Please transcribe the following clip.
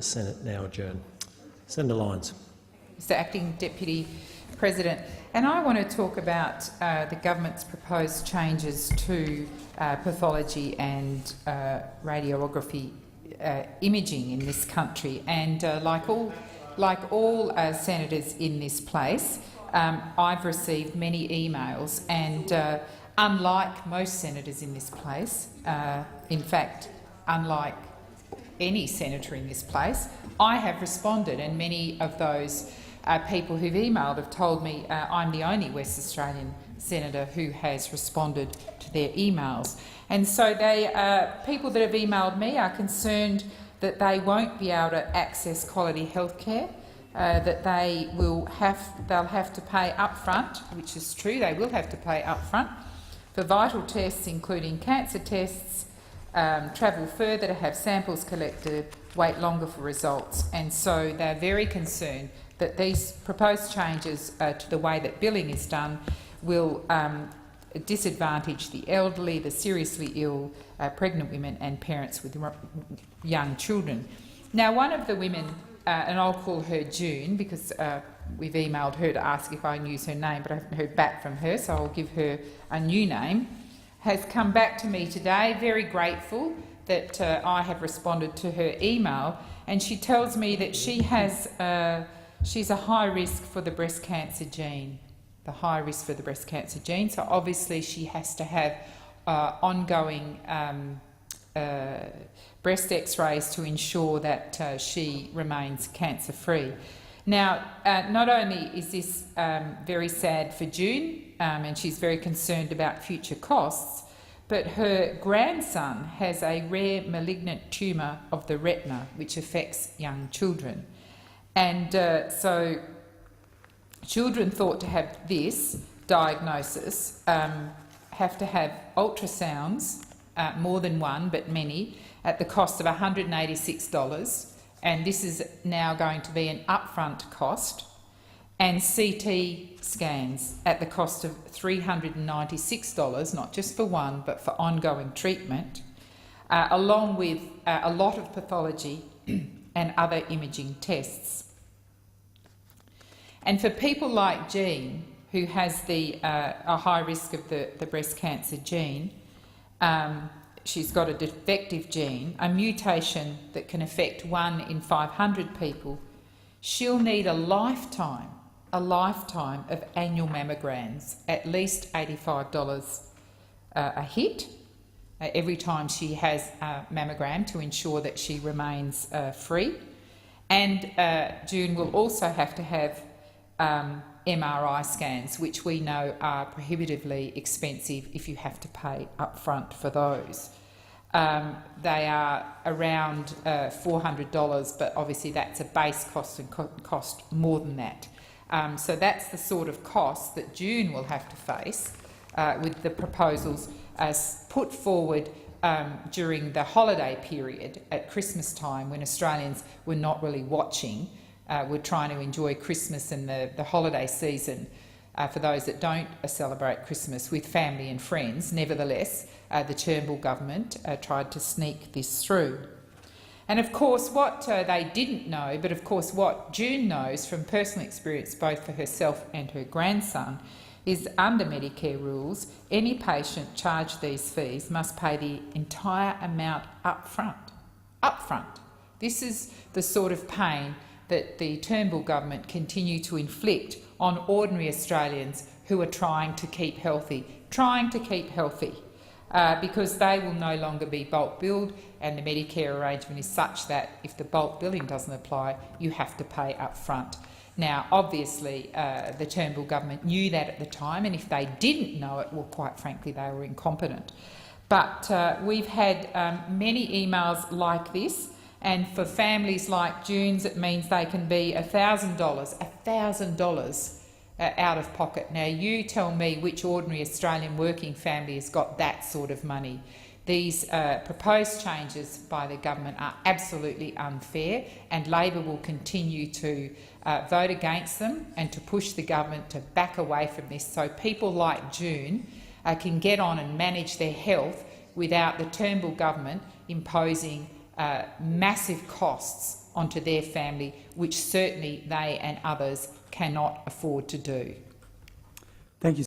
the Senate now adjourn. Senator Lyons. Mr Acting Deputy President, and I want to talk about the government's proposed changes to pathology and radiography imaging in this country. And like all senators in this place, I've received many emails, and unlike most senators in this place, in fact, unlike any senator in this place, I have responded, and many of those people who've emailed have told me I'm the only West Australian senator who has responded to their emails. And so people that have emailed me are concerned that they won't be able to access quality health care, that they'll have to pay up front, which is true, they will have to pay up front, for vital tests including cancer tests, travel further to have samples collected, wait longer for results. And so they're very concerned that these proposed changes to the way that billing is done will disadvantage the elderly, the seriously ill, pregnant women and parents with young children. Now, one of the women, and I'll call her June because we've emailed her to ask if I can use her name, but I haven't heard back from her, so I'll give her a new name, has come back to me today, very grateful that I have responded to her email, and she tells me that she has she's a high risk for the breast cancer gene, so obviously she has to have ongoing breast x-rays to ensure that she remains cancer-free. Now, not only is this very sad for June, and she's very concerned about future costs, but her grandson has a rare malignant tumour of the retina which affects young children. And so children thought to have this diagnosis have to have ultrasounds, more than one but many, at the cost of $186, and this is now going to be an upfront cost, and CT scans at the cost of $396, not just for one but for ongoing treatment, along with a lot of pathology and other imaging tests. And for people like Jean, who has a high risk of the breast cancer gene, she's got a defective gene, a mutation that can affect 1 in 500 people, she'll need a lifetime of annual mammograms, at least $85 a hit, every time she has a mammogram to ensure that she remains free. And June will also have to have MRI scans, which we know are prohibitively expensive if you have to pay up front for those. They are around $400, but obviously that's a base cost and cost more than that. So that's the sort of cost that June will have to face with the proposals as put forward during the holiday period at Christmas time, when Australians were not really watching. We're trying to enjoy Christmas and the holiday season for those that don't celebrate Christmas with family and friends. Nevertheless, the Turnbull government tried to sneak this through. And of course what they didn't know, but of course what June knows from personal experience both for herself and her grandson, is under Medicare rules, any patient charged these fees must pay the entire amount up front. This is the sort of pain that the Turnbull government continue to inflict on ordinary Australians who are trying to keep healthy, because they will no longer be bulk billed, and the Medicare arrangement is such that if the bulk billing doesn't apply, you have to pay up front. Now, obviously, the Turnbull government knew that at the time, and if they didn't know it, well, quite frankly, they were incompetent. But we've had many emails like this, and for families like June's, it means they can be $1,000 out of pocket. Now, you tell me which ordinary Australian working family has got that sort of money. These proposed changes by the government are absolutely unfair, and Labor will continue to vote against them and to push the government to back away from this, so people like June can get on and manage their health without the Turnbull government imposing massive costs onto their family, which certainly they and others cannot afford to do. Thank you.